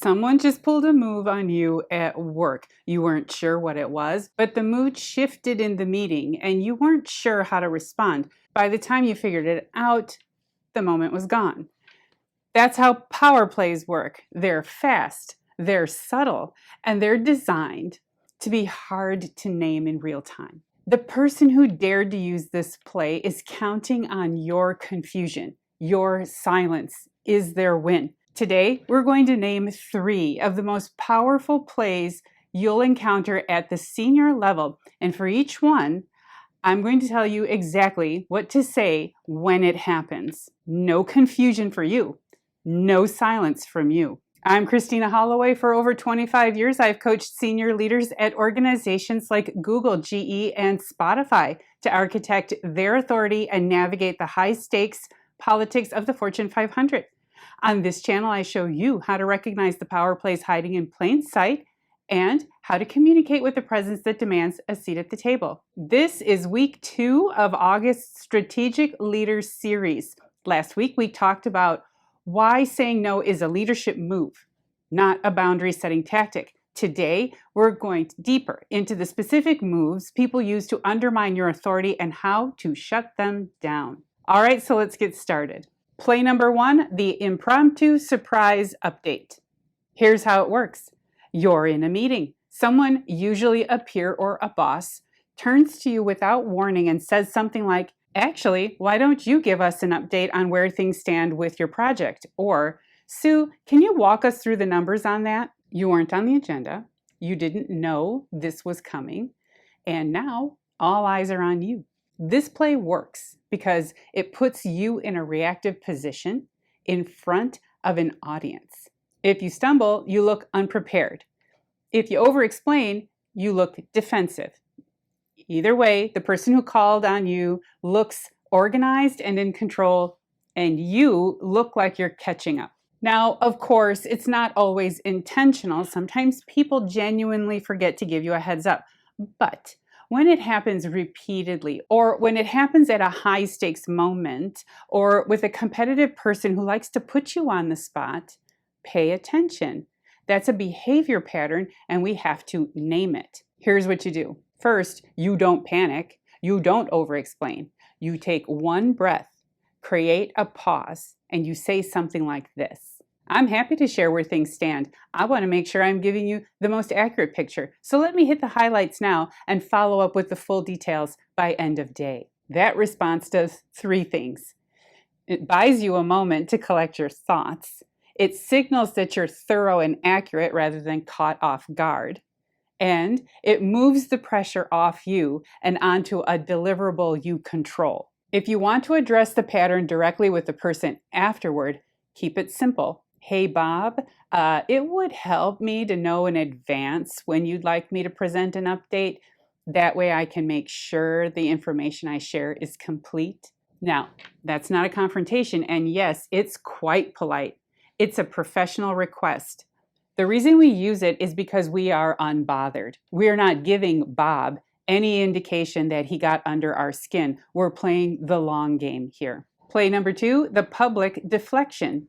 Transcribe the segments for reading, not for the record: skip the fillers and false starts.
Someone just pulled a move on you at work. You weren't sure what it was, but the mood shifted in the meeting and you weren't sure how to respond. By the time you figured it out, the moment was gone. That's how power plays work. They're fast, they're subtle, and they're designed to be hard to name in real time. The person who dared to use this play is counting on your confusion. Your silence is their win. Today, we're going to name 3 of the most powerful plays you'll encounter at the senior level. And for each one, I'm going to tell you exactly what to say when it happens. No confusion for you. No silence from you. I'm Christina Holloway. For over 25 years, I've coached senior leaders at organizations like Google, GE, and Spotify to architect their authority and navigate the high-stakes politics of the Fortune 500. On this channel, I show you how to recognize the power plays hiding in plain sight and how to communicate with the presence that demands a seat at the table. This is week 2 of August's Strategic Leaders series. Last week, we talked about why saying no is a leadership move, not a boundary-setting tactic. Today, we're going deeper into the specific moves people use to undermine your authority and how to shut them down. All right, so let's get started. Play number 1, the Impromptu Surprise update. Here's how it works. You're in a meeting. Someone, usually a peer or a boss, turns to you without warning and says something like, "Actually, why don't you give us an update on where things stand with your project?" Or, "Sue, can you walk us through the numbers on that?" You weren't on the agenda. You didn't know this was coming. And now all eyes are on you. This play works because it puts you in a reactive position in front of an audience. If you stumble, you look unprepared. If you over-explain, you look defensive. Either way, the person who called on you looks organized and in control, and you look like you're catching up. Now, of course, it's not always intentional. Sometimes people genuinely forget to give you a heads up. But when it happens repeatedly, or when it happens at a high-stakes moment, or with a competitive person who likes to put you on the spot, pay attention. That's a behavior pattern, and we have to name it. Here's what you do. First, you don't panic. You don't over-explain. You take one breath, create a pause, and you say something like this. "I'm happy to share where things stand. I want to make sure I'm giving you the most accurate picture. So let me hit the highlights now and follow up with the full details by end of day." That response does 3 things. It buys you a moment to collect your thoughts. It signals that you're thorough and accurate rather than caught off guard. And it moves the pressure off you and onto a deliverable you control. If you want to address the pattern directly with the person afterward, keep it simple. "Hey, Bob, it would help me to know in advance when you'd like me to present an update. That way I can make sure the information I share is complete." Now, that's not a confrontation, and yes, it's quite polite. It's a professional request. The reason we use it is because we are unbothered. We are not giving Bob any indication that he got under our skin. We're playing the long game here. Play number 2, the public deflection.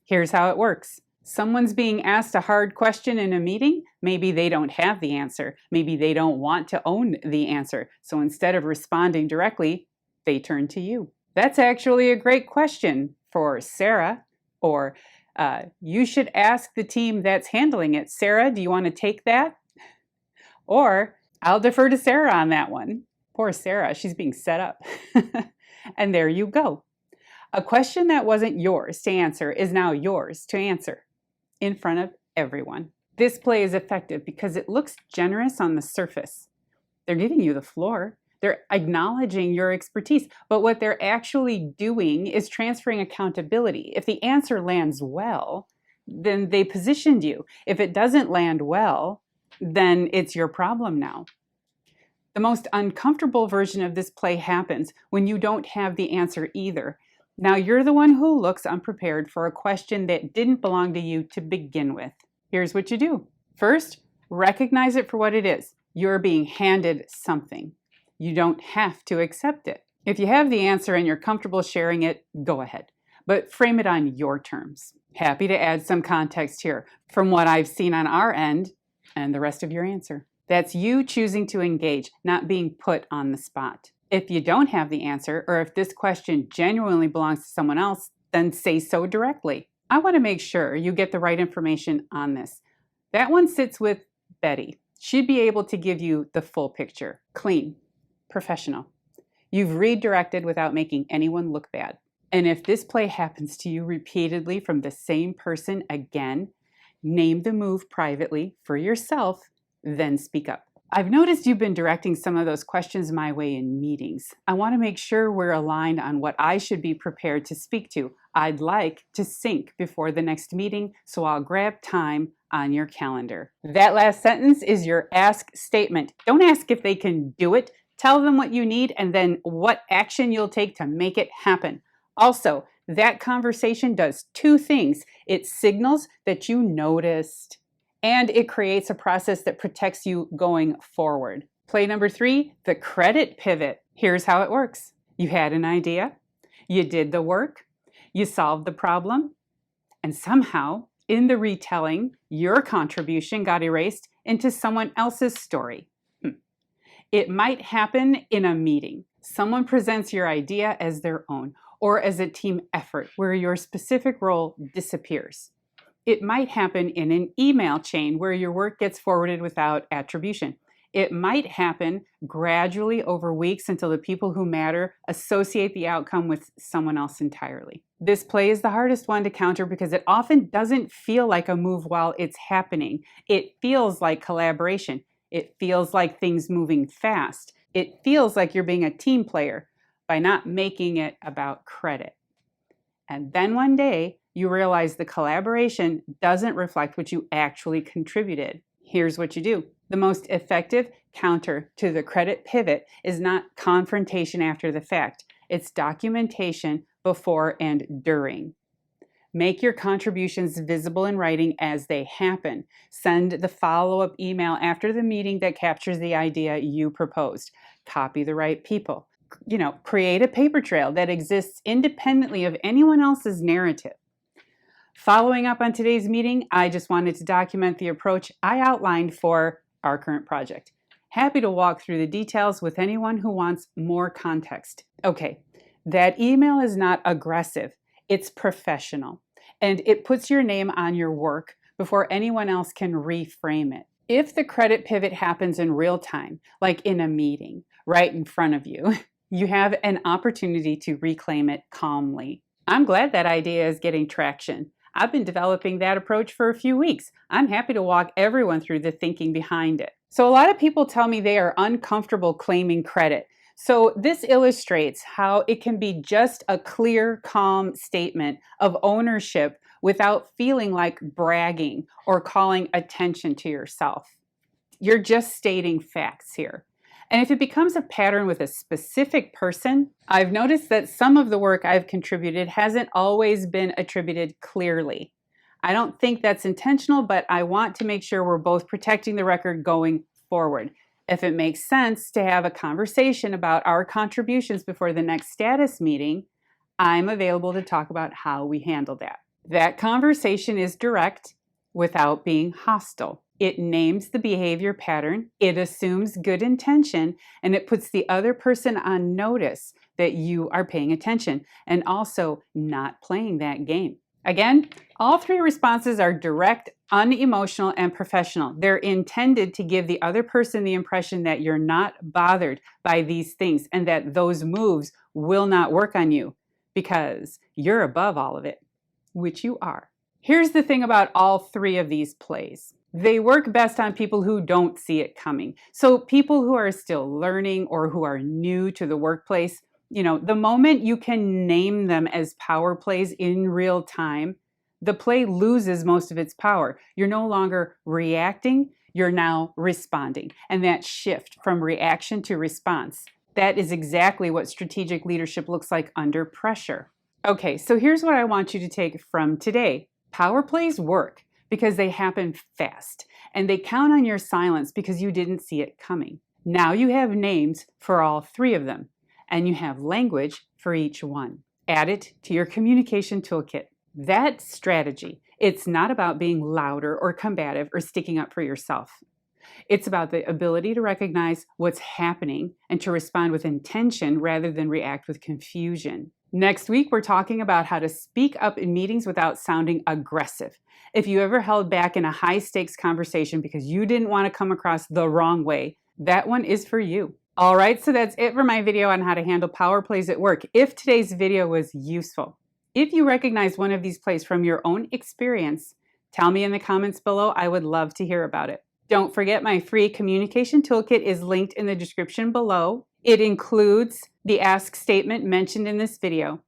Here's how it works. Someone's being asked a hard question in a meeting. Maybe they don't have the answer. Maybe they don't want to own the answer. So instead of responding directly, they turn to you. "That's actually a great question for Sarah," or "You should ask the team that's handling it. Sarah, do you want to take that?" Or, "I'll defer to Sarah on that one." Poor Sarah, she's being set up. And there you go. A question that wasn't yours to answer is now yours to answer in front of everyone. This play is effective because it looks generous on the surface. They're giving you the floor. They're acknowledging your expertise, but what they're actually doing is transferring accountability. If the answer lands well, then they positioned you. If it doesn't land well, then it's your problem now. The most uncomfortable version of this play happens when you don't have the answer either. Now you're the one who looks unprepared for a question that didn't belong to you to begin with. Here's what you do. First, recognize it for what it is. You're being handed something. You don't have to accept it. If you have the answer and you're comfortable sharing it, go ahead. But frame it on your terms. Happy to add some context here from what I've seen on our end and the rest of your answer. That's you choosing to engage, not being put on the spot. If you don't have the answer, or if this question genuinely belongs to someone else, then say so directly. I want to make sure you get the right information on this. That one sits with Betty. She'd be able to give you the full picture. Clean, professional. You've redirected without making anyone look bad. And if this play happens to you repeatedly from the same person again, name the move privately for yourself, then speak up. I've noticed you've been directing some of those questions my way in meetings. I want to make sure we're aligned on what I should be prepared to speak to. I'd like to sync before the next meeting, so I'll grab time on your calendar. That last sentence is your ask statement. Don't ask if they can do it. Tell them what you need and then what action you'll take to make it happen. Also, that conversation does two things. It signals that you noticed, and it creates a process that protects you going forward. Play number 3, the credit pivot. Here's how it works. You had an idea, you did the work, you solved the problem, and somehow in the retelling, your contribution got erased into someone else's story. It might happen in a meeting. Someone presents your idea as their own, or as a team effort where your specific role disappears. It might happen in an email chain where your work gets forwarded without attribution. It might happen gradually over weeks until the people who matter associate the outcome with someone else entirely. This play is the hardest one to counter because it often doesn't feel like a move while it's happening. It feels like collaboration. It feels like things moving fast. It feels like you're being a team player by not making it about credit. And then one day, you realize the collaboration doesn't reflect what you actually contributed. Here's what you do. The most effective counter to the credit pivot is not confrontation after the fact. It's documentation before and during. Make your contributions visible in writing as they happen. Send the follow-up email after the meeting that captures the idea you proposed. Copy the right people. Create a paper trail that exists independently of anyone else's narrative. Following up on today's meeting, I just wanted to document the approach I outlined for our current project. Happy to walk through the details with anyone who wants more context. Okay, that email is not aggressive, it's professional, and it puts your name on your work before anyone else can reframe it. If the credit pivot happens in real time, like in a meeting, right in front of you, you have an opportunity to reclaim it calmly. I'm glad that idea is getting traction. I've been developing that approach for a few weeks. I'm happy to walk everyone through the thinking behind it. So a lot of people tell me they are uncomfortable claiming credit. So this illustrates how it can be just a clear, calm statement of ownership without feeling like bragging or calling attention to yourself. You're just stating facts here. And if it becomes a pattern with a specific person, I've noticed that some of the work I've contributed hasn't always been attributed clearly. I don't think that's intentional, but I want to make sure we're both protecting the record going forward. If it makes sense to have a conversation about our contributions before the next status meeting, I'm available to talk about how we handle that. That conversation is direct without being hostile. It names the behavior pattern, it assumes good intention, and it puts the other person on notice that you are paying attention and also not playing that game. Again, all 3 responses are direct, unemotional, and professional. They're intended to give the other person the impression that you're not bothered by these things and that those moves will not work on you because you're above all of it, which you are. Here's the thing about all 3 of these plays. They work best on people who don't see it coming. So people who are still learning or who are new to the workplace, the moment you can name them as power plays in real time, the play loses most of its power. You're no longer reacting, you're now responding. And that shift from reaction to response, that is exactly what strategic leadership looks like under pressure. Okay, so here's what I want you to take from today. Power plays work because they happen fast, and they count on your silence because you didn't see it coming. Now you have names for all 3 of them, and you have language for each one. Add it to your communication toolkit. That's strategy. It's not about being louder or combative or sticking up for yourself. It's about the ability to recognize what's happening and to respond with intention rather than react with confusion. Next week, we're talking about how to speak up in meetings without sounding aggressive. If you ever held back in a high-stakes conversation because you didn't want to come across the wrong way, that one is for you. All right, so that's it for my video on how to handle power plays at work. If today's video was useful, if you recognize one of these plays from your own experience, tell me in the comments below. I would love to hear about it. Don't forget my free communication toolkit is linked in the description below. It includes the ask statement mentioned in this video,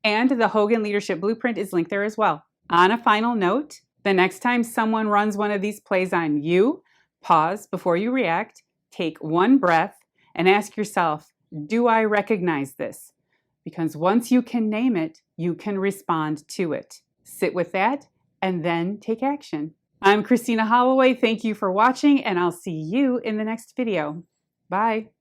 and the Hogan Leadership Blueprint is linked there as well. On a final note, the next time someone runs one of these plays on you, pause before you react, take one breath, and ask yourself, do I recognize this? Because once you can name it, you can respond to it. Sit with that and then take action. I'm Christina Holloway. Thank you for watching, and I'll see you in the next video. Bye.